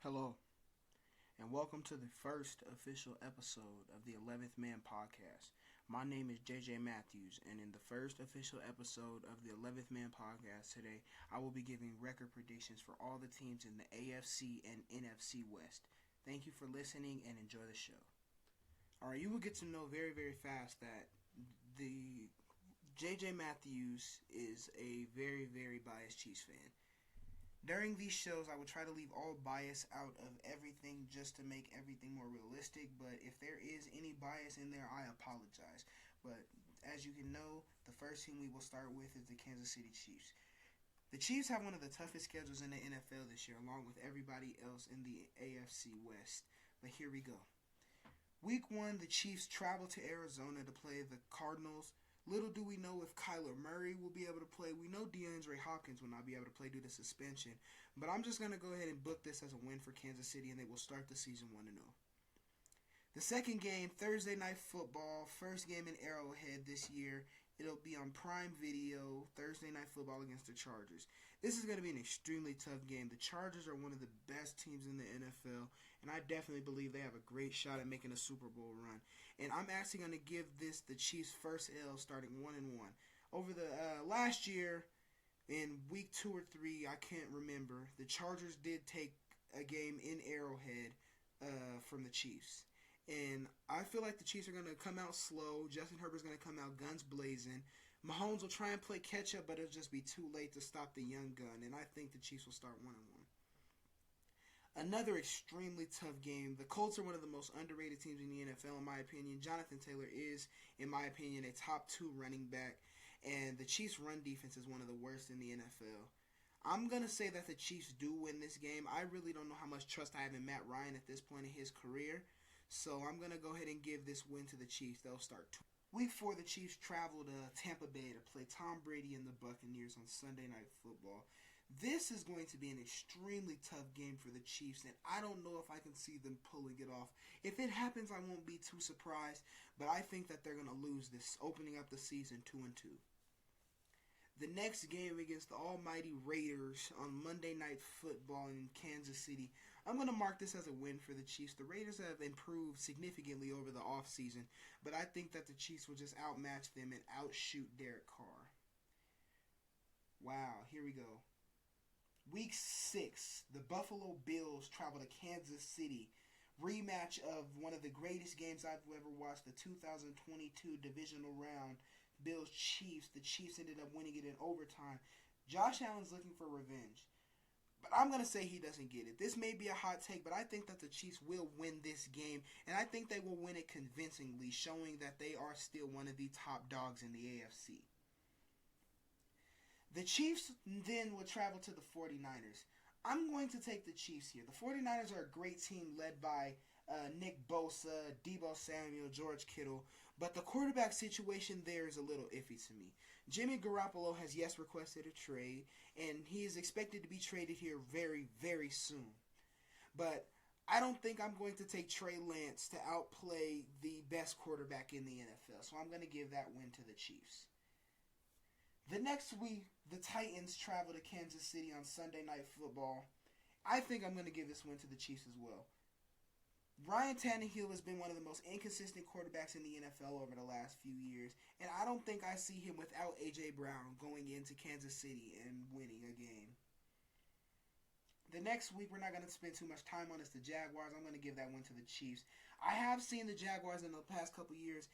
Hello, and welcome to the first official episode of the 11th Man podcast. My name is JJ Matthews, and in the first official episode of the 11th Man podcast today, I will be giving record predictions for all the teams in the AFC and NFC West. Thank you for listening and enjoy the show. Alright, you will get to know very, very fast that the JJ Matthews is a very, very biased Chiefs fan. During these shows, I will try to leave all bias out of everything just to make everything more realistic, but if there is any bias in there, I apologize. But as you can know, the first team we will start with is the Kansas City Chiefs. The Chiefs have one of the toughest schedules in the NFL this year, along with everybody else in the AFC West. But here we go. Week 1, the Chiefs travel to Arizona to play the Cardinals. Little do we know if Kyler Murray will be able to play. We know DeAndre Hopkins will not be able to play due to suspension. But I'm just going to go ahead and book this as a win for Kansas City, and they will start the season 1-0. The second game, Thursday Night Football, first game in Arrowhead this year. It'll be on Prime Video, Thursday Night Football against the Chargers. This is going to be an extremely tough game. The Chargers are one of the best teams in the NFL, and I definitely believe they have a great shot at making a Super Bowl run. And I'm actually going to give this the Chiefs' first L starting 1-1. Over the last year, in week 2 or 3, I can't remember, the Chargers did take a game in Arrowhead from the Chiefs. And I feel like the Chiefs are going to come out slow. Justin Herbert's going to come out guns blazing. Mahomes will try and play catch up, but it'll just be too late to stop the young gun. And I think the Chiefs will start 1-1. Another extremely tough game. The Colts are one of the most underrated teams in the NFL, in my opinion. Jonathan Taylor is, in my opinion, a top 2 running back. And the Chiefs' run defense is one of the worst in the NFL. I'm going to say that the Chiefs do win this game. I really don't know how much trust I have in Matt Ryan at this point in his career. So I'm going to go ahead and give this win to the Chiefs. They'll start. Week 4, the Chiefs travel to Tampa Bay to play Tom Brady and the Buccaneers on Sunday Night Football. This is going to be an extremely tough game for the Chiefs, and I don't know if I can see them pulling it off. If it happens, I won't be too surprised, but I think that they're going to lose this, opening up the season 2-2. The next game against the almighty Raiders on Monday Night Football in Kansas City, I'm going to mark this as a win for the Chiefs. The Raiders have improved significantly over the offseason, but I think that the Chiefs will just outmatch them and outshoot Derek Carr. Wow, here we go. Week 6, the Buffalo Bills travel to Kansas City. Rematch of one of the greatest games I've ever watched, the 2022 divisional round. Bills-Chiefs. The Chiefs ended up winning it in overtime. Josh Allen's looking for revenge. But I'm going to say he doesn't get it. This may be a hot take, but I think that the Chiefs will win this game. And I think they will win it convincingly, showing that they are still one of the top dogs in the AFC. The Chiefs then will travel to the 49ers. I'm going to take the Chiefs here. The 49ers are a great team led by Nick Bosa, Deebo Samuel, George Kittle. But the quarterback situation there is a little iffy to me. Jimmy Garoppolo has requested a trade, and he is expected to be traded here very, very soon. But I don't think I'm going to take Trey Lance to outplay the best quarterback in the NFL. So I'm going to give that win to the Chiefs. The next week, the Titans travel to Kansas City on Sunday Night Football. I think I'm going to give this win to the Chiefs as well. Ryan Tannehill has been one of the most inconsistent quarterbacks in the NFL over the last few years, and I don't think I see him without A.J. Brown going into Kansas City and winning a game. The next week, we're not going to spend too much time on is the Jaguars. I'm going to give that one to the Chiefs. I have seen the Jaguars in the past couple years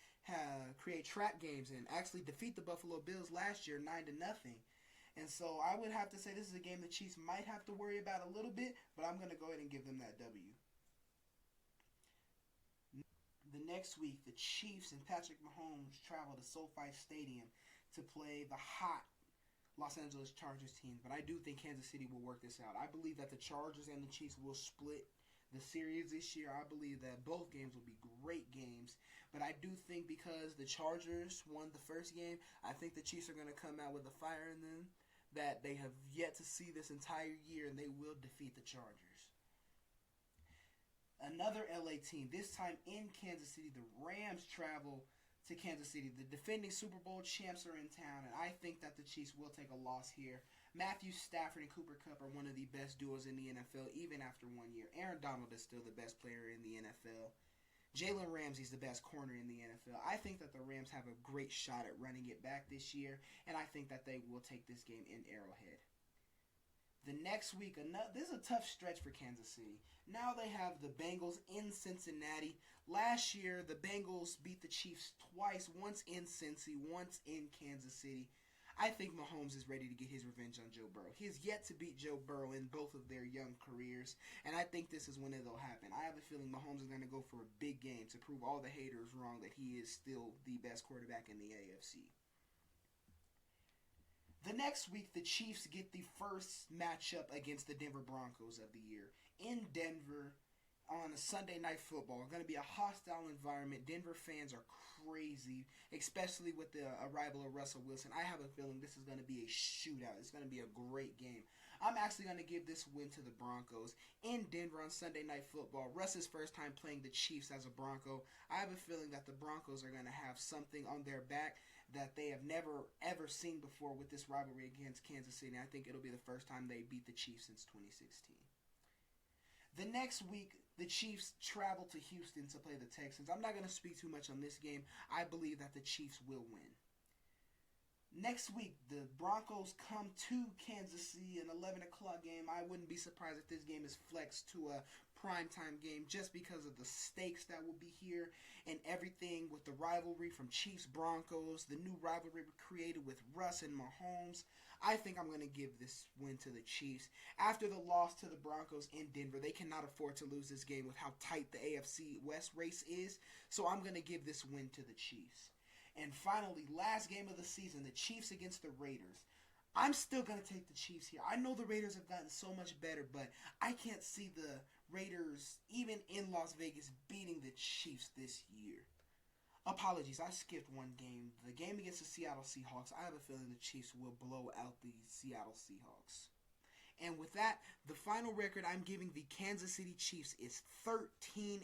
create trap games and actually defeat the Buffalo Bills last year 9-0. And so I would have to say this is a game the Chiefs might have to worry about a little bit, but I'm going to go ahead and give them that W. The next week, the Chiefs and Patrick Mahomes travel to SoFi Stadium to play the hot Los Angeles Chargers team. But I do think Kansas City will work this out. I believe that the Chargers and the Chiefs will split the series this year. I believe that both games will be great games. But I do think because the Chargers won the first game, I think the Chiefs are going to come out with a fire in them that they have yet to see this entire year, and they will defeat the Chargers. Another LA team, this time in Kansas City, the Rams travel to Kansas City. The defending Super Bowl champs are in town, and I think that the Chiefs will take a loss here. Matthew Stafford and Cooper Kupp are one of the best duos in the NFL, even after 1 year. Aaron Donald is still the best player in the NFL. Jalen Ramsey's the best corner in the NFL. I think that the Rams have a great shot at running it back this year, and I think that they will take this game in Arrowhead. The next week, this is a tough stretch for Kansas City. Now they have the Bengals in Cincinnati. Last year, the Bengals beat the Chiefs twice, once in Cincy, once in Kansas City. I think Mahomes is ready to get his revenge on Joe Burrow. He has yet to beat Joe Burrow in both of their young careers, and I think this is when it'll happen. I have a feeling Mahomes is going to go for a big game to prove all the haters wrong that he is still the best quarterback in the AFC. The next week, the Chiefs get the first matchup against the Denver Broncos of the year in Denver on a Sunday Night Football. It's going to be a hostile environment. Denver fans are crazy, especially with the arrival of Russell Wilson. I have a feeling this is going to be a shootout. It's going to be a great game. I'm actually going to give this win to the Broncos in Denver on Sunday Night Football. Russ's first time playing the Chiefs as a Bronco. I have a feeling that the Broncos are going to have something on their back that they have never, ever seen before with this rivalry against Kansas City. I think it'll be the first time they beat the Chiefs since 2016. The next week, the Chiefs travel to Houston to play the Texans. I'm not going to speak too much on this game. I believe that the Chiefs will win. Next week, the Broncos come to Kansas City, an 11 o'clock game. I wouldn't be surprised if this game is flexed to a primetime game just because of the stakes that will be here and everything with the rivalry from Chiefs-Broncos, the new rivalry created with Russ and Mahomes. I think I'm going to give this win to the Chiefs. After the loss to the Broncos in Denver, they cannot afford to lose this game with how tight the AFC West race is, so I'm going to give this win to the Chiefs. And finally, last game of the season, the Chiefs against the Raiders. I'm still going to take the Chiefs here. I know the Raiders have gotten so much better, but I can't see the Raiders, even in Las Vegas, beating the Chiefs this year. Apologies, I skipped one game. The game against the Seattle Seahawks, I have a feeling the Chiefs will blow out the Seattle Seahawks. And with that, the final record I'm giving the Kansas City Chiefs is 13-4.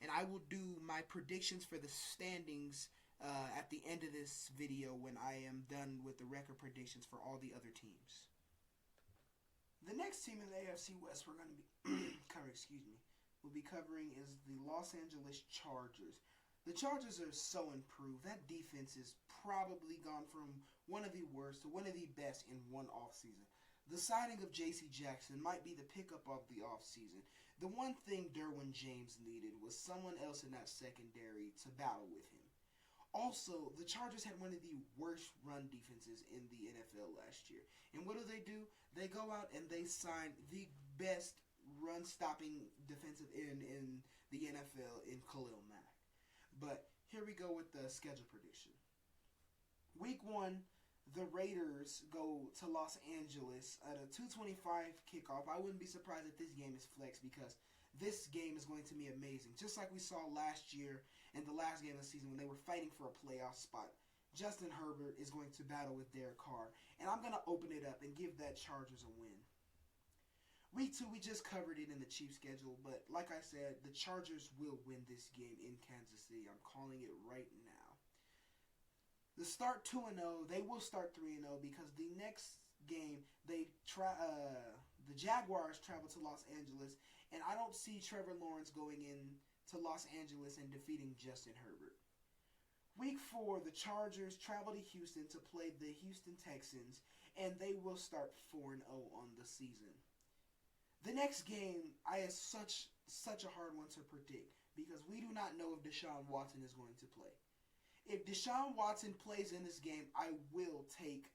And I will do my predictions for the standings at the end of this video when I am done with the record predictions for all the other teams. The next team in the AFC West we're going to be will be covering is the Los Angeles Chargers. The Chargers are so improved. That defense is probably gone from one of the worst to one of the best in one offseason. The signing of J.C. Jackson might be the pickup of the offseason. The one thing Derwin James needed was someone else in that secondary to battle with him. Also, the Chargers had one of the worst run defenses in the NFL last year. And what do? They go out and they sign the best run-stopping defensive end in the NFL in Khalil Mack. But here we go with the schedule prediction. Week 1, the Raiders go to Los Angeles at a 2:25 kickoff. I wouldn't be surprised if this game is flexed because this game is going to be amazing. Just like we saw last year in the last game of the season when they were fighting for a playoff spot. Justin Herbert is going to battle with Derek Carr. And I'm going to open it up and give that Chargers a win. Week 2, we just covered it in the Chiefs schedule. But like I said, the Chargers will win this game in Kansas City. I'm calling it right now. They start 2-0. They will start 3-0 because the next game, the Jaguars travel to Los Angeles. And I don't see Trevor Lawrence going in to Los Angeles and defeating Justin Herbert. Week 4, the Chargers travel to Houston to play the Houston Texans, and they will start 4-0 on the season. The next game is such a hard one to predict because we do not know if Deshaun Watson is going to play. If Deshaun Watson plays in this game, I will take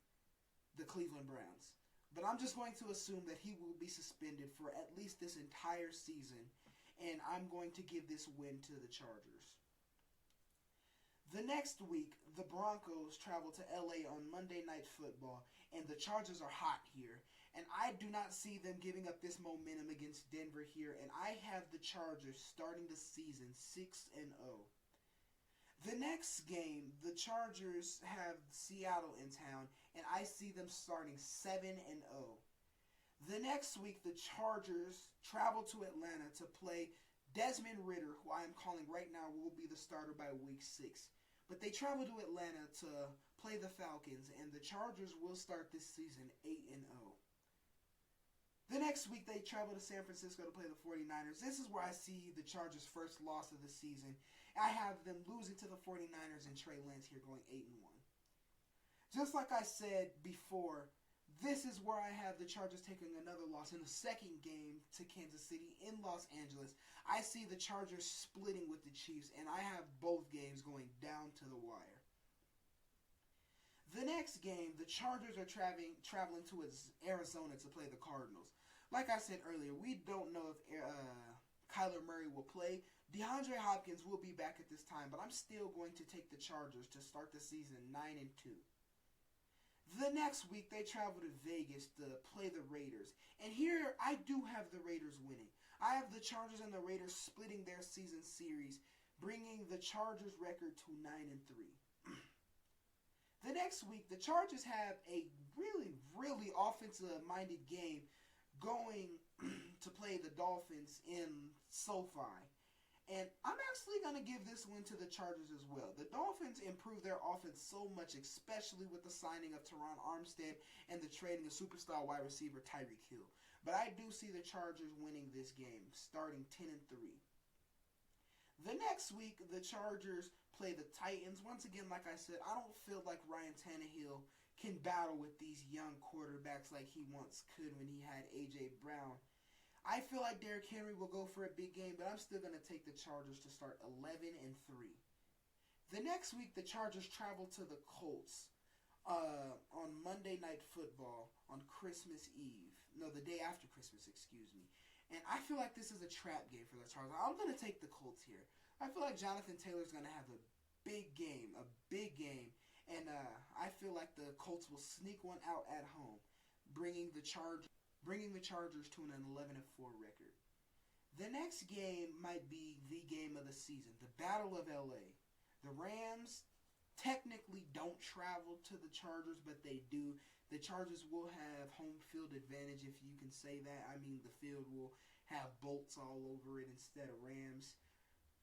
the Cleveland Browns. But I'm just going to assume that he will be suspended for at least this entire season, and I'm going to give this win to the Chargers. The next week, the Broncos travel to LA on Monday Night Football, and the Chargers are hot here. And I do not see them giving up this momentum against Denver here, and I have the Chargers starting the season 6-0. The next game, the Chargers have Seattle in town, and I see them starting 7-0. The next week, the Chargers travel to Atlanta to play Desmond Ridder, who I am calling right now will be the starter by week 6. But they travel to Atlanta to play the Falcons, and the Chargers will start this season 8-0. The next week, they travel to San Francisco to play the 49ers. This is where I see the Chargers' first loss of the season. I have them losing to the 49ers and Trey Lance here going 8-1. Just like I said before, this is where I have the Chargers taking another loss in the second game to Kansas City in Los Angeles. I see the Chargers splitting with the Chiefs, and I have both games going down to the wire. The next game, the Chargers are traveling to Arizona to play the Cardinals. Like I said earlier, we don't know if Kyler Murray will play. DeAndre Hopkins will be back at this time, but I'm still going to take the Chargers to start the season 9-2. The next week, they travel to Vegas to play the Raiders. And here, I do have the Raiders winning. I have the Chargers and the Raiders splitting their season series, bringing the Chargers record to 9-3. The next week, the Chargers have a really offensive-minded game going to play the Dolphins in SoFi. And I'm actually going to give this one to the Chargers as well. The Dolphins improved their offense so much, especially with the signing of Teron Armstead and the trading of superstar wide receiver Tyreek Hill. But I do see the Chargers winning this game, starting 10-3. The next week, the Chargers play the Titans. Once again, like I said, I don't feel like Ryan Tannehill can battle with these young quarterbacks like he once could when he had A.J. Brown. I feel like Derrick Henry will go for a big game, but I'm still going to take the Chargers to start 11-3. The next week, the Chargers travel to the Colts on Monday Night Football on Christmas Eve. No, the day after Christmas, excuse me. And I feel like this is a trap game for the Chargers. I'm going to take the Colts here. I feel like Jonathan Taylor's going to have a big game. And I feel like the Colts will sneak one out at home, bringing the Chargers to an 11-4 record. The next game might be the game of the season, the Battle of LA. The Rams technically don't travel to the Chargers, but they do. The Chargers will have home field advantage, if you can say that. I mean, the field will have bolts all over it instead of Rams.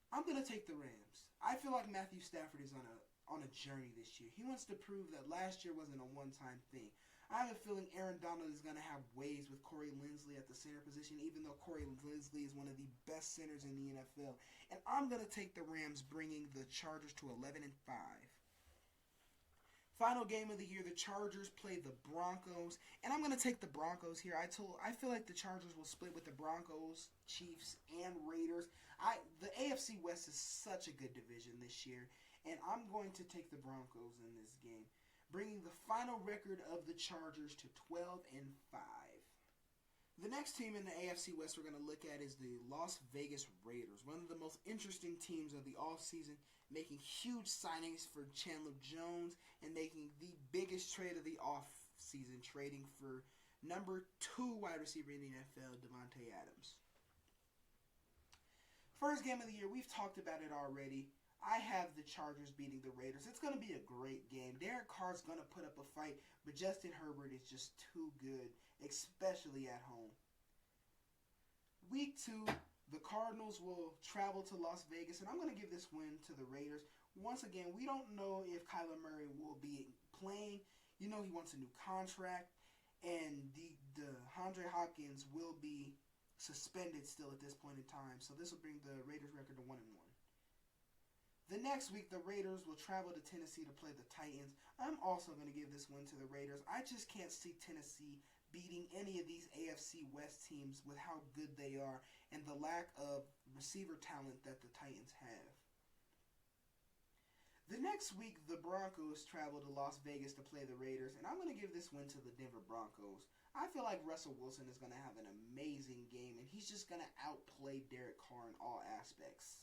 I'm going to take the Rams. I feel like Matthew Stafford is on a journey this year. He wants to prove that last year wasn't a one-time thing. I have a feeling Aaron Donald is going to have ways with Corey Linsley at the center position, even though Corey Linsley is one of the best centers in the NFL. And I'm going to take the Rams, bringing the Chargers to 11-5. Final game of the year, the Chargers play the Broncos, and I'm going to take the Broncos here. I feel like the Chargers will split with the Broncos, Chiefs, and Raiders. The AFC West is such a good division this year, and I'm going to take the Broncos in this game, bringing the final record of the Chargers to 12-5. The next team in the AFC West we're going to look at is the Las Vegas Raiders, one of the most interesting teams of the offseason, making huge signings for Chandler Jones and making the biggest trade of the offseason, trading for number 2 wide receiver in the NFL, Devontae Adams. First game of the year, we've talked about it already. I have the Chargers beating the Raiders. It's going to be a great game. Derek Carr's going to put up a fight, but Justin Herbert is just too good, especially at home. Week 2, the Cardinals will travel to Las Vegas, and I'm going to give this win to the Raiders. Once again, we don't know if Kyler Murray will be playing. You know, he wants a new contract, and DeAndre Hopkins will be suspended still at this point in time. So this will bring the Raiders record to 1-1. The next week, the Raiders will travel to Tennessee to play the Titans. I'm also going to give this one to the Raiders. I just can't see Tennessee beating any of these AFC West teams with how good they are and the lack of receiver talent that the Titans have. The next week, the Broncos travel to Las Vegas to play the Raiders, and I'm going to give this win to the Denver Broncos. I feel like Russell Wilson is going to have an amazing game, and he's just going to outplay Derek Carr in all aspects.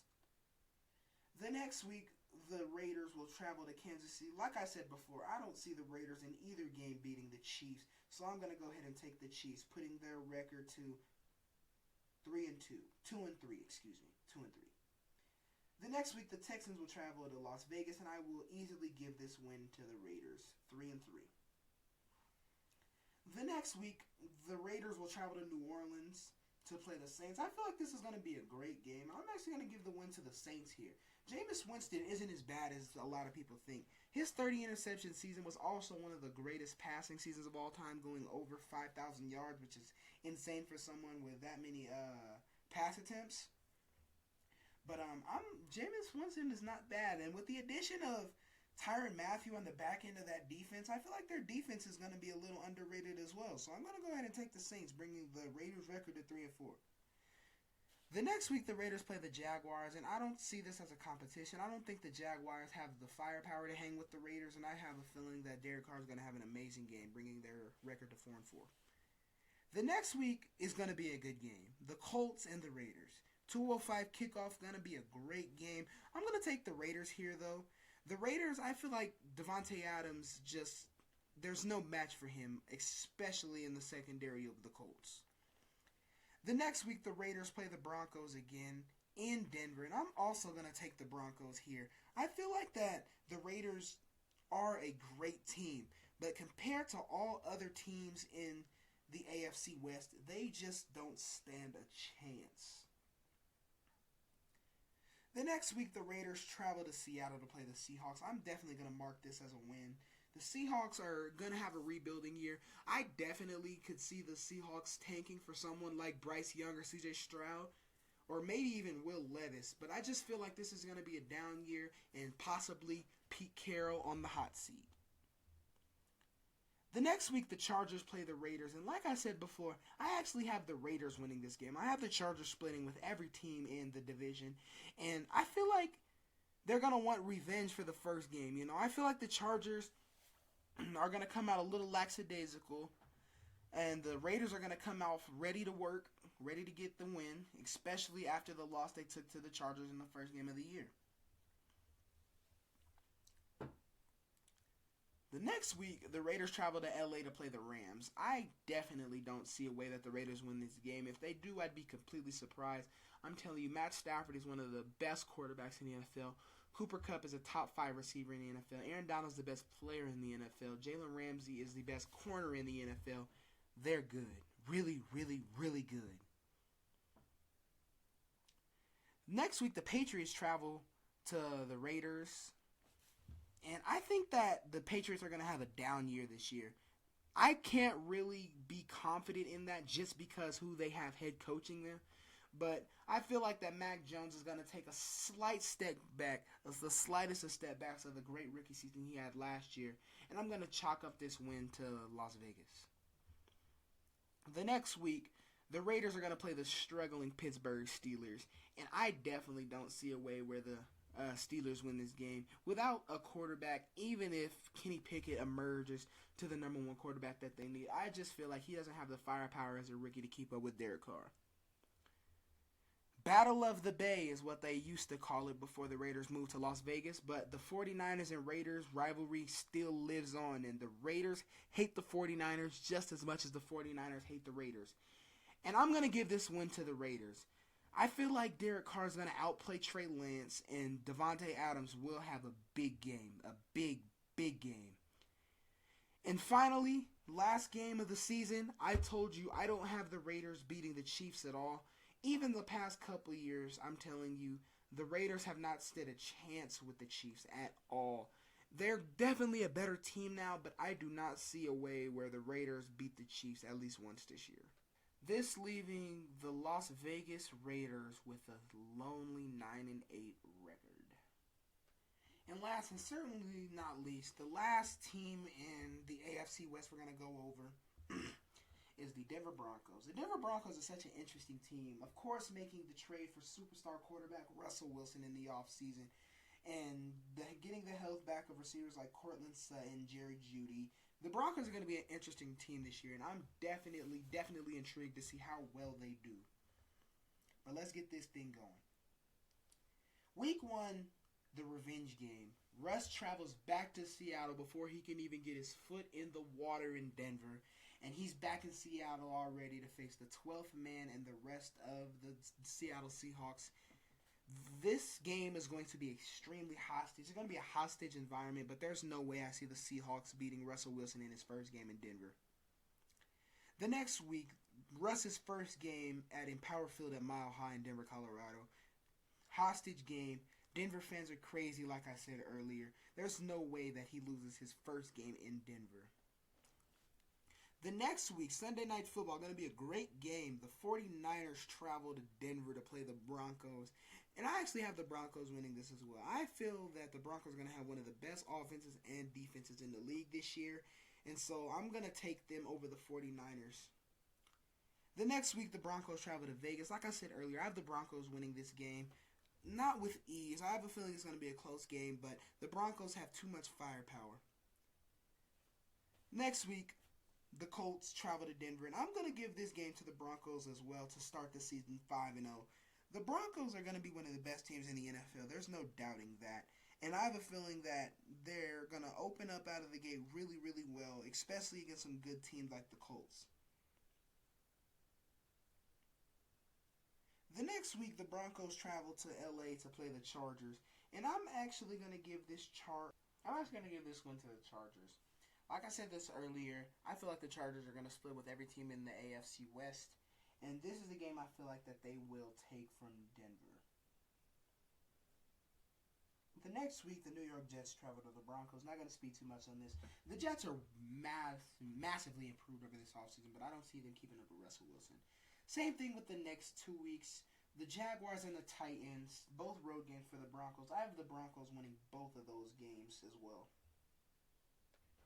The next week, the Raiders will travel to Kansas City. Like I said before, I don't see the Raiders in either game beating the Chiefs, so I'm going to go ahead and take the Chiefs, putting their record to 2-3. The next week, the Texans will travel to Las Vegas, and I will easily give this win to the Raiders, 3-3. The next week, the Raiders will travel to New Orleans to play the Saints. I feel like this is going to be a great game. I'm actually going to give the win to the Saints here. Jameis Winston isn't as bad as a lot of people think. His 30 interception season was also one of the greatest passing seasons of all time, going over 5,000 yards, which is insane for someone with that many pass attempts. But Jameis Winston is not bad, and with the addition of Tyrann Mathieu on the back end of that defense, I feel like their defense is going to be a little underrated as well. So I'm going to go ahead and take the Saints, bringing the Raiders' record to 3-4. The next week, the Raiders play the Jaguars, and I don't see this as a competition. I don't think the Jaguars have the firepower to hang with the Raiders, and I have a feeling that Derek Carr is going to have an amazing game, bringing their record to 4-4. The next week is going to be a good game. The Colts and the Raiders. 2:05 kickoff, going to be a great game. I'm going to take the Raiders here, though. The Raiders, I feel like Davante Adams there's no match for him, especially in the secondary of the Colts. The next week, the Raiders play the Broncos again in Denver, and I'm also going to take the Broncos here. I feel like that the Raiders are a great team, but compared to all other teams in the AFC West, they just don't stand a chance. The next week, the Raiders travel to Seattle to play the Seahawks. I'm definitely going to mark this as a win. The Seahawks are going to have a rebuilding year. I definitely could see the Seahawks tanking for someone like Bryce Young or CJ Stroud, or maybe even Will Levis. But I just feel like this is going to be a down year and possibly Pete Carroll on the hot seat. The next week, the Chargers play the Raiders, and like I said before, I actually have the Raiders winning this game. I have the Chargers splitting with every team in the division, and I feel like they're going to want revenge for the first game. You know, I feel like the Chargers are going to come out a little lackadaisical, and the Raiders are going to come out ready to work, ready to get the win, especially after the loss they took to the Chargers in the first game of the year. The next week, the Raiders travel to LA to play the Rams. I definitely don't see a way that the Raiders win this game. If they do, I'd be completely surprised. I'm telling you, Matt Stafford is one of the best quarterbacks in the NFL. Cooper Kupp is a top 5 receiver in the NFL. Aaron Donald's the best player in the NFL. Jalen Ramsey is the best corner in the NFL. They're good. Really, really, really good. Next week, the Patriots travel to the Raiders. And I think that the Patriots are going to have a down year this year. I can't really be confident in that just because who they have head coaching them. But I feel like that Mac Jones is going to take a slight step back, the slightest of step backs of the great rookie season he had last year. And I'm going to chalk up this win to Las Vegas. The next week, the Raiders are going to play the struggling Pittsburgh Steelers. And I definitely don't see a way where the Steelers win this game without a quarterback, even if Kenny Pickett emerges to the number 1 quarterback that they need. I just feel like he doesn't have the firepower as a rookie to keep up with Derek Carr. Battle of the Bay is what they used to call it before the Raiders moved to Las Vegas, but the 49ers and Raiders rivalry still lives on, and the Raiders hate the 49ers just as much as the 49ers hate the Raiders. And I'm going to give this win to the Raiders. I feel like Derek Carr is going to outplay Trey Lance, and Davante Adams will have a big game, a big, big game. And finally, last game of the season, I told you I don't have the Raiders beating the Chiefs at all. Even the past couple of years, I'm telling you, the Raiders have not stood a chance with the Chiefs at all. They're definitely a better team now, but I do not see a way where the Raiders beat the Chiefs at least once this year. This leaving the Las Vegas Raiders with a lonely 9-8 record. And last and certainly not least, the last team in the AFC West we're going to go over is the Denver Broncos. The Denver Broncos is such an interesting team. Of course, making the trade for superstar quarterback Russell Wilson in the offseason, and getting the health back of receivers like Cortland Sutton, Jerry Jeudy. The Broncos are going to be an interesting team this year, and I'm definitely intrigued to see how well they do. But let's get this thing going. Week 1, the revenge game. Russ travels back to Seattle before he can even get his foot in the water in Denver, and he's back in Seattle already to face the 12th man and the rest of the Seattle Seahawks. This game is going to be extremely hostage. It's going to be a hostage environment, but there's no way I see the Seahawks beating Russell Wilson in his first game in Denver. The next week, Russ's first game at Empower Field at Mile High in Denver, Colorado. Hostage game. Denver fans are crazy, like I said earlier. There's no way that he loses his first game in Denver. The next week, Sunday Night Football, going to be a great game. The 49ers travel to Denver to play the Broncos. And I actually have the Broncos winning this as well. I feel that the Broncos are going to have one of the best offenses and defenses in the league this year. And so I'm going to take them over the 49ers. The next week, the Broncos travel to Vegas. Like I said earlier, I have the Broncos winning this game. Not with ease. I have a feeling it's going to be a close game, but the Broncos have too much firepower. Next week, the Colts travel to Denver, and I'm going to give this game to the Broncos as well to start the season 5-0. The Broncos are going to be one of the best teams in the NFL. There's no doubting that. And I have a feeling that they're going to open up out of the gate really, really well, especially against some good teams like the Colts. The next week, the Broncos travel to LA to play the Chargers, and I'm actually going to give this one to the Chargers. Like I said this earlier, I feel like the Chargers are going to split with every team in the AFC West, and this is the game I feel like that they will take from Denver. The next week, the New York Jets travel to the Broncos. Not going to speak too much on this. The Jets are massively improved over this offseason, but I don't see them keeping up with Russell Wilson. Same thing with the next 2 weeks. The Jaguars and the Titans, both road games for the Broncos. I have the Broncos winning both of those games as well.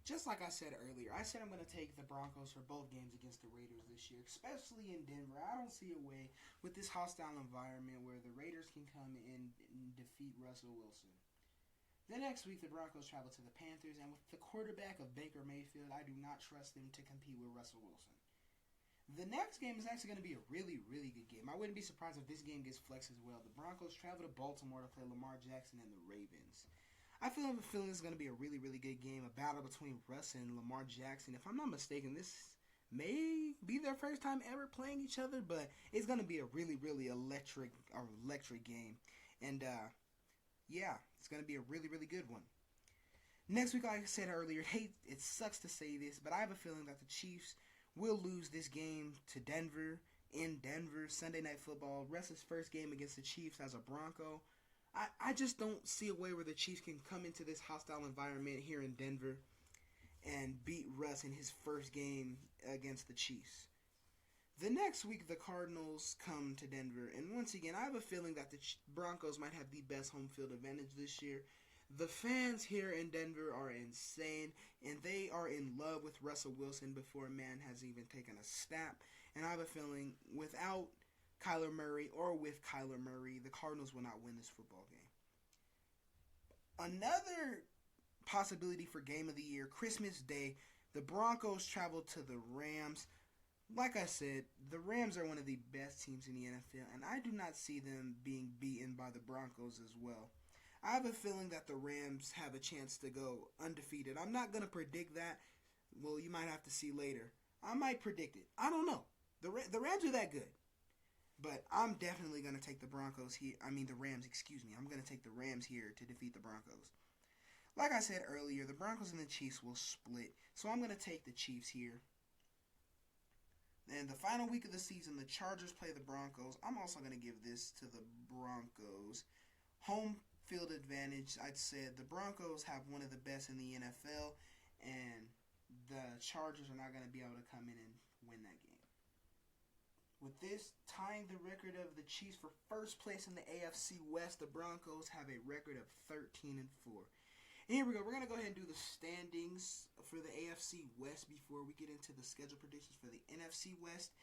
Just like I said earlier, I said I'm going to take the Broncos for both games against the Raiders this year, especially in Denver. I don't see a way with this hostile environment where the Raiders can come in and defeat Russell Wilson. The next week, the Broncos travel to the Panthers, and with the quarterback of Baker Mayfield, I do not trust them to compete with Russell Wilson. The next game is actually going to be a really, really good game. I wouldn't be surprised if this game gets flexed as well. The Broncos travel to Baltimore to play Lamar Jackson and the Ravens. I have a feeling it's going to be a really, really good game, a battle between Russ and Lamar Jackson. If I'm not mistaken, this may be their first time ever playing each other, but it's going to be a really, really electric game. And, yeah, it's going to be a really, really good one. Next week, like I said earlier, it sucks to say this, but I have a feeling that the Chiefs will lose this game to Denver, in Denver, Sunday Night Football. Russ's first game against the Chiefs as a Bronco. I just don't see a way where the Chiefs can come into this hostile environment here in Denver and beat Russ in his first game against the Chiefs. The next week, the Cardinals come to Denver, and once again, I have a feeling that the Broncos might have the best home field advantage this year. The fans here in Denver are insane, and they are in love with Russell Wilson before a man has even taken a snap. And I have a feeling without Kyler Murray or with Kyler Murray, the Cardinals will not win this football game. Another possibility for Game of the Year, Christmas Day, the Broncos travel to the Rams. Like I said, the Rams are one of the best teams in the NFL, and I do not see them being beaten by the Broncos as well. I have a feeling that the Rams have a chance to go undefeated. I'm not going to predict that. Well, you might have to see later. I might predict it. I don't know. The Rams are that good. But I'm definitely going to take the Rams, I'm going to take the Rams here to defeat the Broncos. Like I said earlier, the Broncos and the Chiefs will split. So I'm going to take the Chiefs here. And the final week of the season, the Chargers play the Broncos. I'm also going to give this to the Broncos. Home field advantage, I'd say the Broncos have one of the best in the NFL, and the Chargers are not going to be able to come in and win that game. With this tying the record of the Chiefs for first place in the AFC West, the Broncos have a record of 13-4. And here we go. We're going to go ahead and do the standings for the AFC West before we get into the schedule predictions for the NFC West.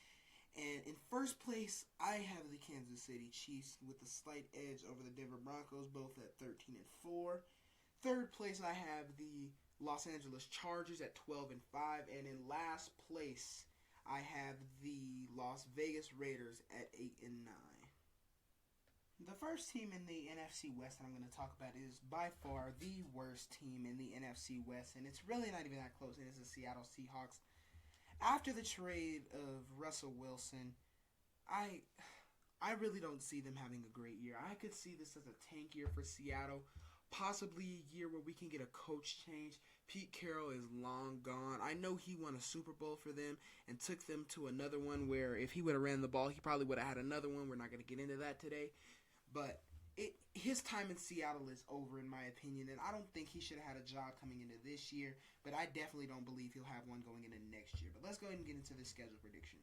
And in first place, I have the Kansas City Chiefs with a slight edge over the Denver Broncos, both at 13-4. Third place, I have the Los Angeles Chargers at 12-5. And in last place, I have the Las Vegas Raiders at 8-9. The first team in the NFC West that I'm going to talk about is by far the worst team in the NFC West, and it's really not even that close. It is the Seattle Seahawks. After the trade of Russell Wilson, I really don't see them having a great year. I could see this as a tank year for Seattle, possibly a year where we can get a coach change Pete Carroll is long gone. I know he won a Super Bowl for them and took them to another one where if he would have ran the ball, he probably would have had another one. We're not going to get into that today. But his time in Seattle is over, in my opinion, and I don't think he should have had a job coming into this year, but I definitely don't believe he'll have one going into next year. But let's go ahead and get into the schedule prediction.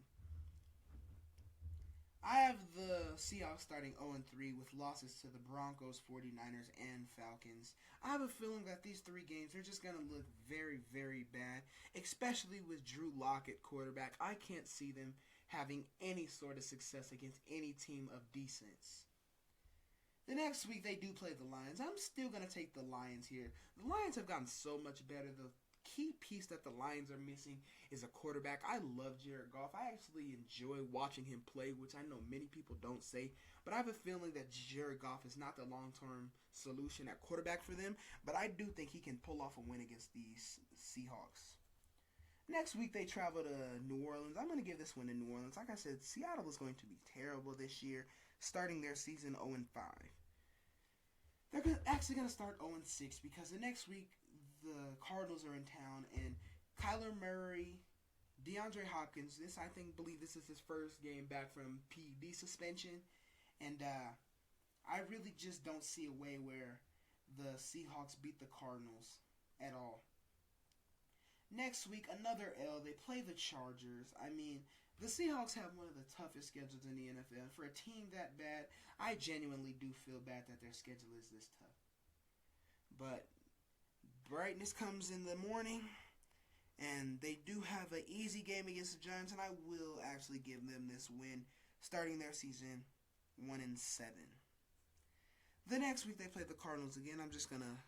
I have the Seahawks starting 0-3 with losses to the Broncos, 49ers, and Falcons. I have a feeling that these three games are just going to look very, very bad, especially with Drew Lock at quarterback. I can't see them having any sort of success against any team of decence. The next week, they do play the Lions. I'm still going to take the Lions here. The Lions have gotten so much better. The key piece that the Lions are missing is a quarterback. I love Jared Goff. I actually enjoy watching him play, which I know many people don't say. But I have a feeling that Jared Goff is not the long-term solution at quarterback for them. But I do think he can pull off a win against these Seahawks. Next week, they travel to New Orleans. I'm going to give this one to New Orleans. Like I said, Seattle is going to be terrible this year, starting their season 0-5. They're actually going to start 0-6 because the next week, the Cardinals are in town, and Kyler Murray, DeAndre Hopkins, believe this is his first game back from PED suspension, and I really just don't see a way where the Seahawks beat the Cardinals at all. Next week, another L. They play the Chargers. I mean, the Seahawks have one of the toughest schedules in the NFL. For a team that bad, I genuinely do feel bad that their schedule is this tough. But brightness comes in the morning, and they do have an easy game against the Giants, and I will actually give them this win, starting their season 1-7. The next week, they play the Cardinals again. I'm just going to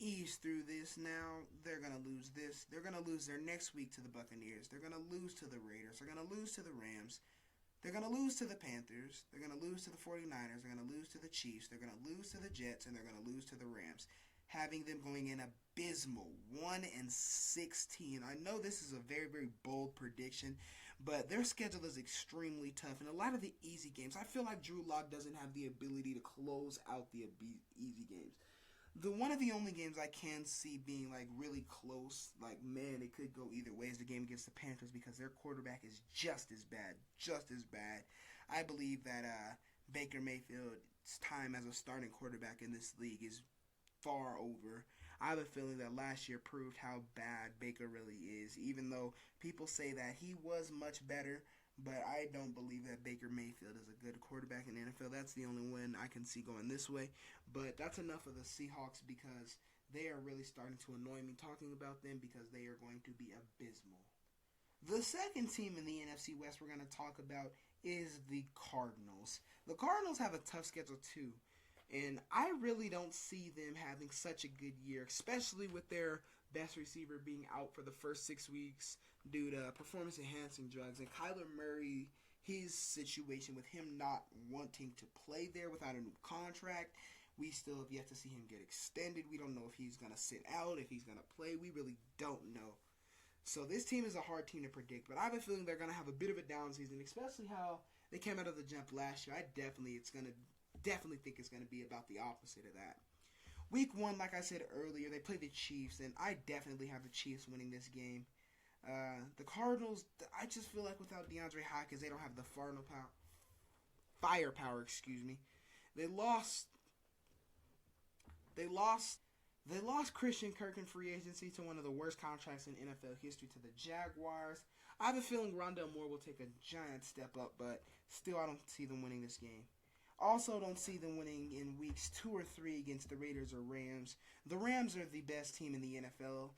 ease through this now. They're going to lose this. They're going to lose their next week to the Buccaneers. They're going to lose to the Raiders. They're going to lose to the Rams. They're going to lose to the Panthers. They're going to lose to the 49ers. They're going to lose to the Chiefs. They're going to lose to the Jets. And they're going to lose to the Rams, having them going in abysmal 1-16. I know this is a very, very bold prediction, but their schedule is extremely tough. And a lot of the easy games, I feel like Drew Lock doesn't have the ability to close out the easy games. One of the only games I can see being like really close, like man, it could go either way, is the game against the Panthers because their quarterback is just as bad. I believe that Baker Mayfield's time as a starting quarterback in this league is far over. I have a feeling that last year proved how bad Baker really is, even though people say that he was much better. But I don't believe that Baker Mayfield is a good quarterback in the NFL. That's the only one I can see going this way. But that's enough of the Seahawks because they are really starting to annoy me talking about them because they are going to be abysmal. The second team in the NFC West we're going to talk about is the Cardinals. The Cardinals have a tough schedule too. And I really don't see them having such a good year, especially with their best receiver being out for the first 6 weeks due to performance-enhancing drugs. And Kyler Murray, his situation with him not wanting to play there without a new contract, we still have yet to see him get extended. We don't know if he's going to sit out, if he's going to play. We really don't know. So this team is a hard team to predict, but I have a feeling they're going to have a bit of a down season, especially how they came out of the jump last year. I definitely think it's going to be about the opposite of that. Week 1, like I said earlier, they play the Chiefs, and I definitely have the Chiefs winning this game. The Cardinals, I just feel like without DeAndre Hopkins, they don't have the firepower. They lost Christian Kirk in free agency to one of the worst contracts in NFL history to the Jaguars. I have a feeling Rondale Moore will take a giant step up, but still I don't see them winning this game. Also don't see them winning in weeks 2 or 3 against the Raiders or Rams. The Rams are the best team in the NFL.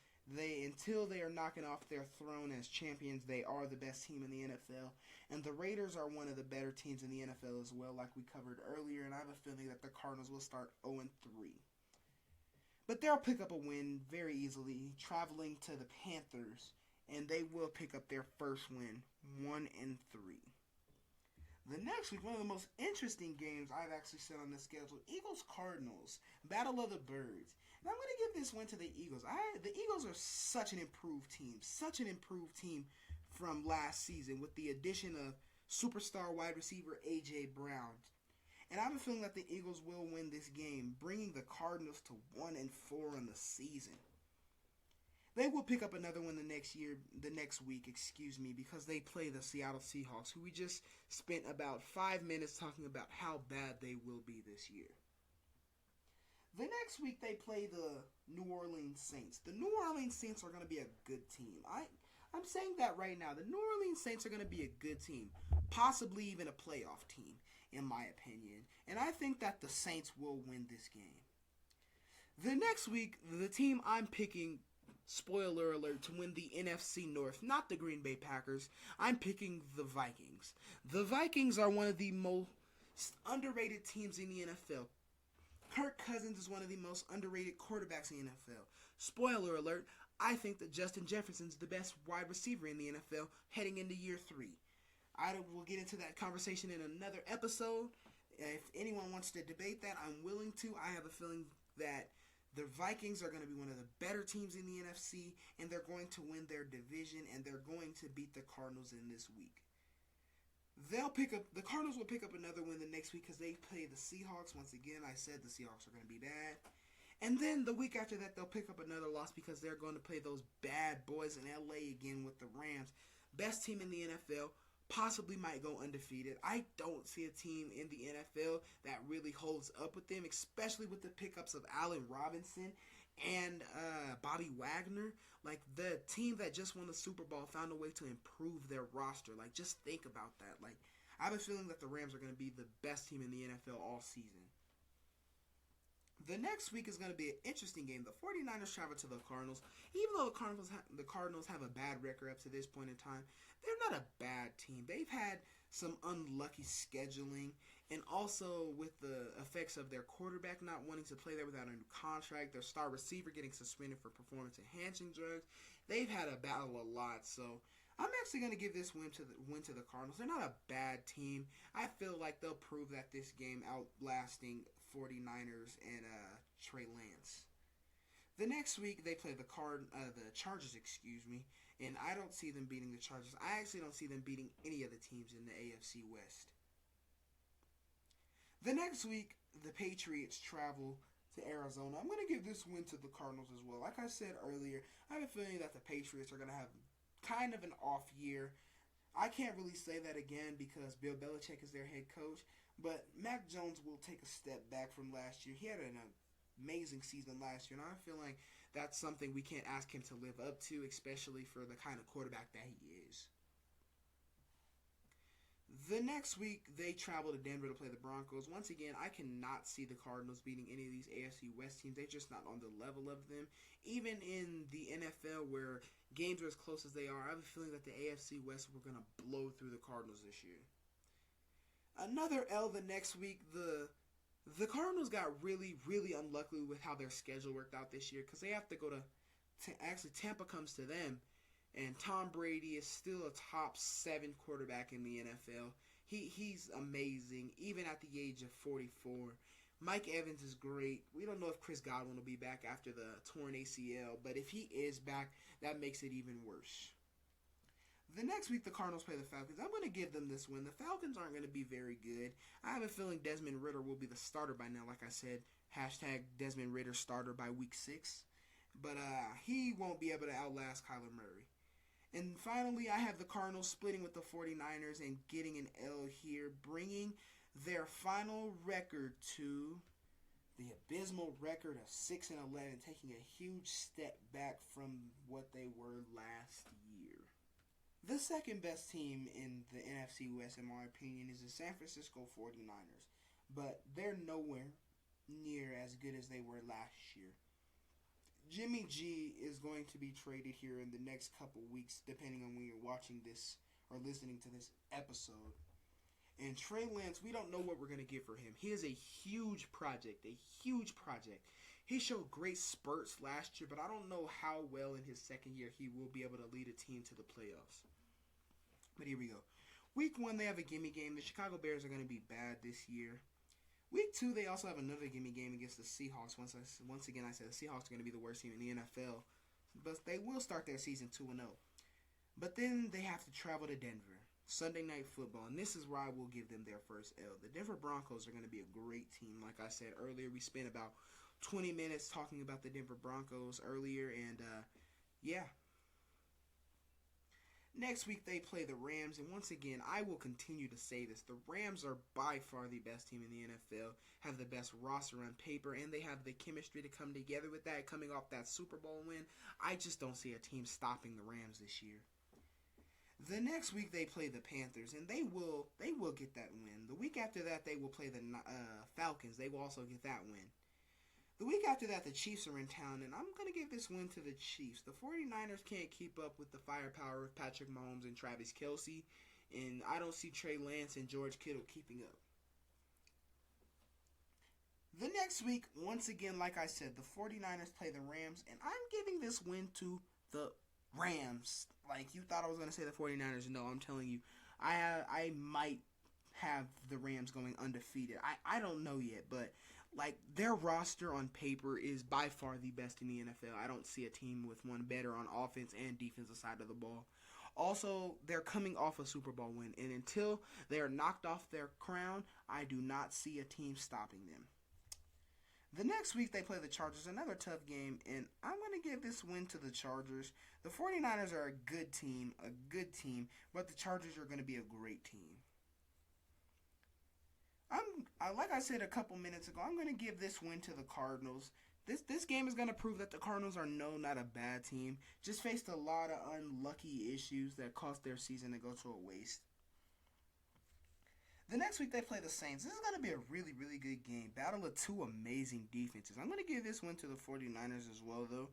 Until they are knocking off their throne as champions, they are the best team in the NFL. And the Raiders are one of the better teams in the NFL as well, like we covered earlier. And I have a feeling that the Cardinals will start 0-3. But they'll pick up a win very easily, traveling to the Panthers. And they will pick up their first win, 1-3. The next week, one of the most interesting games I've actually set on the schedule, Eagles-Cardinals, Battle of the Birds. And I'm going to give this one to the Eagles. The Eagles are such an improved team from last season with the addition of superstar wide receiver A.J. Brown. And I have a feeling that the Eagles will win this game, bringing the Cardinals to 1-4 in the season. They will pick up another one the next week, because they play the Seattle Seahawks, who we just spent about 5 minutes talking about how bad they will be this year. The next week they play the New Orleans Saints. The New Orleans Saints are going to be a good team. I'm saying that right now. The New Orleans Saints are going to be a good team, possibly even a playoff team, in my opinion. And I think that the Saints will win this game. The next week, the team I'm picking, spoiler alert, to win the NFC North, not the Green Bay Packers, I'm picking the Vikings. The Vikings are one of the most underrated teams in the NFL. Kirk Cousins is one of the most underrated quarterbacks in the NFL. Spoiler alert, I think that Justin Jefferson's the best wide receiver in the NFL heading into year 3. I will get into that conversation in another episode. If anyone wants to debate that, I'm willing to. I have a feeling that the Vikings are going to be one of the better teams in the NFC, and they're going to win their division, and they're going to beat the Cardinals in this week. The Cardinals will pick up another win the next week because they play the Seahawks. Once again, I said the Seahawks are going to be bad. And then the week after that, they'll pick up another loss because they're going to play those bad boys in LA again with the Rams. Best team in the NFL, possibly might go undefeated. I don't see a team in the NFL that really holds up with them, especially with the pickups of Allen Robinson and Bobby Wagner. Like, the team that just won the Super Bowl found a way to improve their roster. Like, just think about that. Like, I have a feeling that the Rams are going to be the best team in the NFL all season. The next week is going to be an interesting game. The 49ers travel to the Cardinals. Even though the Cardinals have a bad record up to this point in time, they're not a bad team. They've had some unlucky scheduling, and also with the effects of their quarterback not wanting to play there without a new contract, their star receiver getting suspended for performance-enhancing drugs. They've had a battle a lot, so I'm actually going to give this win to the Cardinals. They're not a bad team. I feel like they'll prove that this game outlasting 49ers and Trey Lance. The next week they play the Chargers, and I don't see them beating the Chargers. I actually don't see them beating any of the teams in the AFC West. The next week the Patriots travel to Arizona. I'm going to give this win to the Cardinals as well. Like I said earlier, I have a feeling that the Patriots are going to have kind of an off year. I can't really say that again because Bill Belichick is their head coach, but Mac Jones will take a step back from last year. He had an amazing season last year, and I feel like that's something we can't ask him to live up to, especially for the kind of quarterback that he is. The next week, they travel to Denver to play the Broncos. Once again, I cannot see the Cardinals beating any of these AFC West teams. They're just not on the level of them. Even in the NFL, where games are as close as they are, I have a feeling that the AFC West were going to blow through the Cardinals this year. Another L the next week, the Cardinals got really, really unlucky with how their schedule worked out this year because they have to go to Tampa comes to them. And Tom Brady is still a top 7 quarterback in the NFL. He's amazing, even at the age of 44. Mike Evans is great. We don't know if Chris Godwin will be back after the torn ACL, but if he is back, that makes it even worse. The next week, the Cardinals play the Falcons. I'm going to give them this win. The Falcons aren't going to be very good. I have a feeling Desmond Ridder will be the starter by now. Like I said, hashtag Desmond Ridder starter by week 6. But he won't be able to outlast Kyler Murray. And finally, I have the Cardinals splitting with the 49ers and getting an L here, bringing their final record to the abysmal record of 6-11, taking a huge step back from what they were last year. The second best team in the NFC West, in my opinion, is the San Francisco 49ers, but they're nowhere near as good as they were last year. Jimmy G is going to be traded here in the next couple weeks, depending on when you're watching this or listening to this episode. And Trey Lance, we don't know what we're going to get for him. He is a huge project, He showed great spurts last year, but I don't know how well in his second year he will be able to lead a team to the playoffs. But here we go. Week 1, they have a gimme game. The Chicago Bears are going to be bad this year. Week 2, they also have another gimme game against the Seahawks. Once again, I said the Seahawks are going to be the worst team in the NFL. But they will start their season 2-0. But then they have to travel to Denver. Sunday Night Football. And this is where I will give them their first L. The Denver Broncos are going to be a great team. Like I said earlier, we spent about 20 minutes talking about the Denver Broncos earlier. And Yeah. Next week they play the Rams, and once again, I will continue to say this. The Rams are by far the best team in the NFL, have the best roster on paper, and they have the chemistry to come together with that, coming off that Super Bowl win. I just don't see a team stopping the Rams this year. The next week they play the Panthers, and they will get that win. The week after that they will play the Falcons. They will also get that win. The week after that, the Chiefs are in town, and I'm going to give this win to the Chiefs. The 49ers can't keep up with the firepower of Patrick Mahomes and Travis Kelce, and I don't see Trey Lance and George Kittle keeping up. The next week, once again, like I said, the 49ers play the Rams, and I'm giving this win to the Rams. Like, you thought I was going to say the 49ers. No, I'm telling you, I might have the Rams going undefeated. I don't know yet, but like, their roster on paper is by far the best in the NFL. I don't see a team with one better on offense and defensive side of the ball. Also, they're coming off a Super Bowl win, and until they are knocked off their crown, I do not see a team stopping them. The next week, they play the Chargers, another tough game, and I'm going to give this win to the Chargers. The 49ers are a good team, but the Chargers are going to be a great team. Like I said a couple minutes ago, I'm going to give this win to the Cardinals. This game is going to prove that the Cardinals are not a bad team. Just faced a lot of unlucky issues that caused their season to go to a waste. The next week they play the Saints. This is going to be a really, really good game. Battle of two amazing defenses. I'm going to give this win to the 49ers as well, though.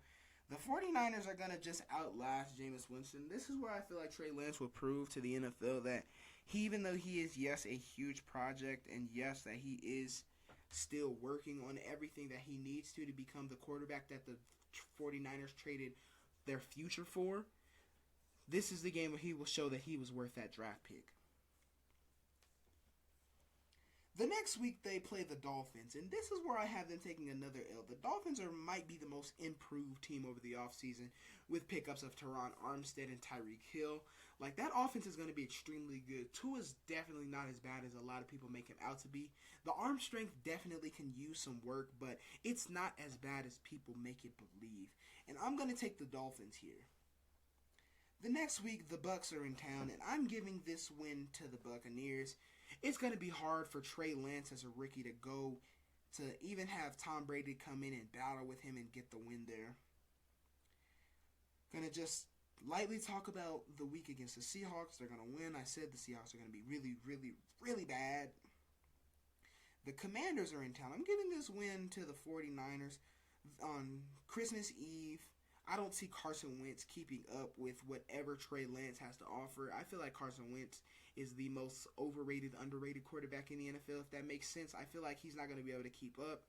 The 49ers are going to just outlast Jameis Winston. This is where I feel like Trey Lance will prove to the NFL that even though he is, yes, a huge project, and yes, that he is still working on everything that he needs to become the quarterback that the 49ers traded their future for, this is the game where he will show that he was worth that draft pick. The next week they play the Dolphins, and this is where I have them taking another L. The Dolphins might be the most improved team over the offseason with pickups of Teron Armstead and Tyreek Hill. Like, that offense is going to be extremely good. Tua's definitely not as bad as a lot of people make him out to be. The arm strength definitely can use some work, but it's not as bad as people make it believe. And I'm going to take the Dolphins here. The next week, the Bucs are in town, and I'm giving this win to the Buccaneers. It's going to be hard for Trey Lance as a rookie to go to even have Tom Brady come in and battle with him and get the win there. Going to just lightly talk about the week against the Seahawks. They're going to win. I said the Seahawks are going to be really, really, really bad. The Commanders are in town. I'm giving this win to the 49ers on Christmas Eve. I don't see Carson Wentz keeping up with whatever Trey Lance has to offer. I feel like Carson Wentz is the most overrated, underrated quarterback in the NFL, if that makes sense. I feel like he's not going to be able to keep up.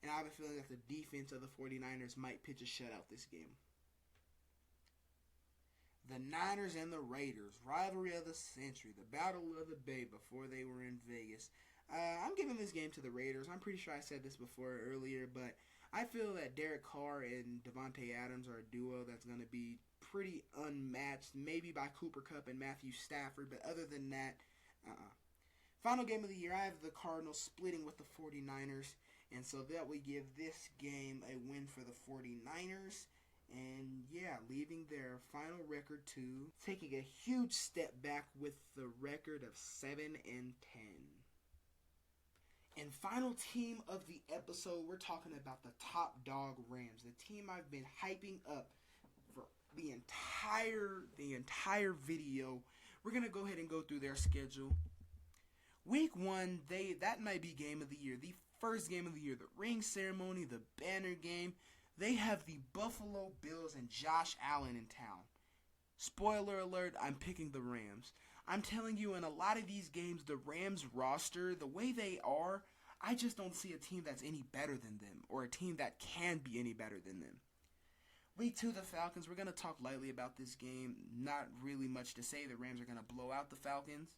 And I have a feeling that the defense of the 49ers might pitch a shutout this game. The Niners and the Raiders, rivalry of the century, the battle of the Bay before they were in Vegas. I'm giving this game to the Raiders. I'm pretty sure I said this before earlier, but I feel that Derek Carr and Devontae Adams are a duo that's going to be pretty unmatched, maybe by Cooper Kupp and Matthew Stafford, but other than that, Final game of the year, I have the Cardinals splitting with the 49ers, and so that would give this game a win for the 49ers. And yeah, leaving their final record to taking a huge step back with the record of 7-10. And final team of the episode, we're talking about the top dog Rams, the team I've been hyping up for the entire video. We're gonna go ahead and go through their schedule. Week 1, that might be game of the year, the first game of the year, the ring ceremony, the banner game. They have the Buffalo Bills and Josh Allen in town. Spoiler alert, I'm picking the Rams. I'm telling you, in a lot of these games, the Rams roster, the way they are, I just don't see a team that's any better than them, or a team that can be any better than them. Week 2, the Falcons. We're going to talk lightly about this game. Not really much to say. The Rams are going to blow out the Falcons.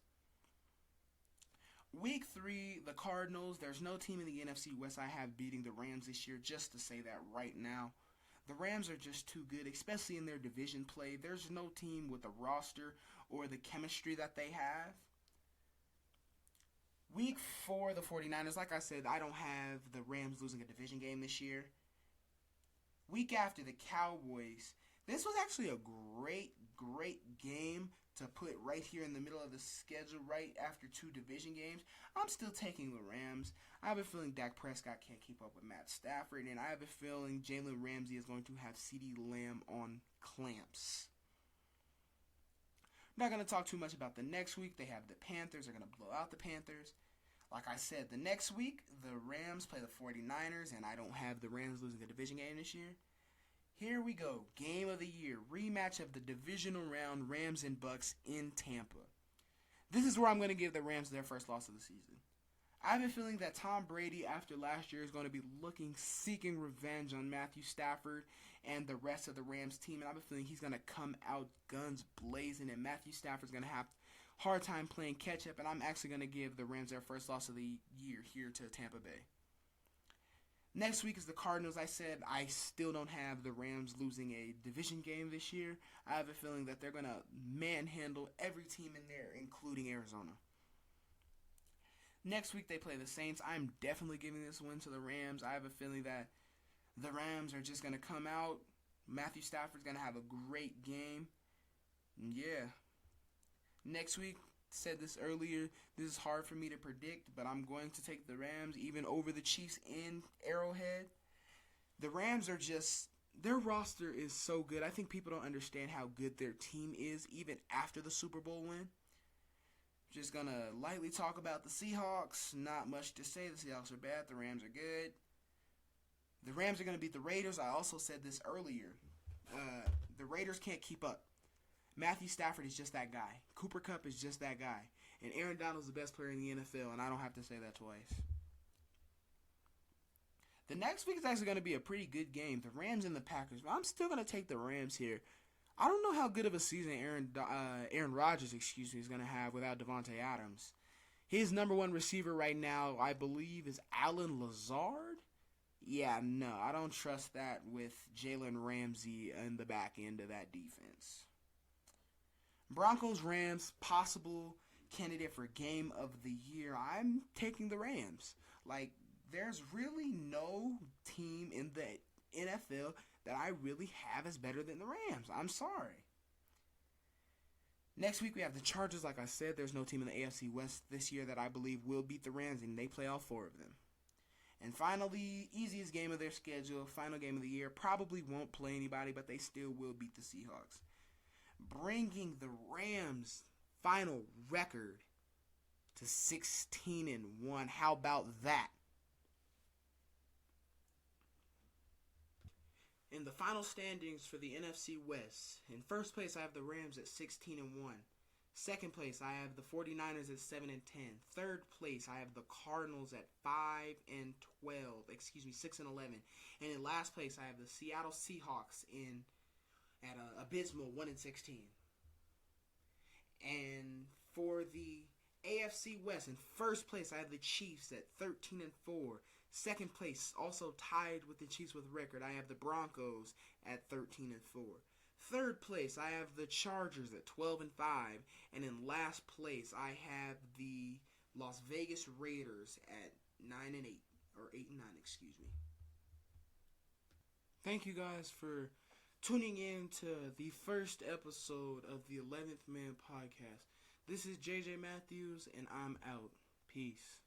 Week 3, the Cardinals. There's no team in the NFC West I have beating the Rams this year, just to say that right now. The Rams are just too good, especially in their division play. There's no team with the roster or the chemistry that they have. Week 4, the 49ers. Like I said, I don't have the Rams losing a division game this year. Week after, the Cowboys This was actually a great game to put right here in the middle of the schedule, right after two division games. I'm still taking the Rams. I have a feeling Dak Prescott can't keep up with Matt Stafford, and I have a feeling Jalen Ramsey is going to have CeeDee Lamb on clamps. Not going to talk too much about the next week. They have the Panthers. They're going to blow out the Panthers. Like I said, the next week, the Rams play the 49ers, and I don't have the Rams losing a division game this year. Here we go. Game of the year. Rematch of the divisional round, Rams and Bucks in Tampa. This is where I'm going to give the Rams their first loss of the season. I have a feeling that Tom Brady, after last year, is going to be seeking revenge on Matthew Stafford and the rest of the Rams team. And I have a feeling he's going to come out guns blazing, and Matthew Stafford's going to have a hard time playing catch-up. And I'm actually going to give the Rams their first loss of the year here to Tampa Bay. Next week is the Cardinals. I said I still don't have the Rams losing a division game this year. I have a feeling that they're going to manhandle every team in there, including Arizona. Next week they play the Saints. I'm definitely giving this win to the Rams. I have a feeling that the Rams are just going to come out. Matthew Stafford's going to have a great game. Yeah. Next week, said this earlier, this is hard for me to predict, but I'm going to take the Rams even over the Chiefs in Arrowhead. The Rams are just, their roster is so good. I think people don't understand how good their team is even after the Super Bowl win. Just going to lightly talk about the Seahawks. Not much to say. The Seahawks are bad. The Rams are good. The Rams are going to beat the Raiders. I also said this earlier. The Raiders can't keep up. Matthew Stafford is just that guy. Cooper Kupp is just that guy. And Aaron Donald is the best player in the NFL, and I don't have to say that twice. The next week is actually going to be a pretty good game. The Rams and the Packers. But I'm still going to take the Rams here. I don't know how good of a season Aaron Rodgers, is going to have without Devontae Adams. His number one receiver right now, I believe, is Allen Lazard. Yeah, no, I don't trust that with Jalen Ramsey in the back end of that defense. Broncos, Rams, possible candidate for game of the year. I'm taking the Rams. Like, there's really no team in the NFL that I really have as better than the Rams. I'm sorry. Next week we have the Chargers. Like I said, there's no team in the AFC West this year that I believe will beat the Rams, and they play all four of them. And finally, easiest game of their schedule, final game of the year. Probably won't play anybody, but they still will beat the Seahawks. Bringing the Rams' final record to 16-1. How about that? In the final standings for the NFC West, in first place I have the Rams at 16-1. Second place I have the 49ers at 7-10. Third place I have the Cardinals at 6-11. And in last place I have the Seattle Seahawks at abysmal 1-16. And for the AFC West, in first place I have the Chiefs at 13-4. Second place, also tied with the Chiefs with record, I have the Broncos at 13-4. Third place, I have the Chargers at 12-5. And in last place, I have the Las Vegas Raiders at 9-8. Or 8-9, excuse me. Thank you guys for tuning in to the first episode of the 11th Man Podcast. This is JJ Matthews, and I'm out. Peace.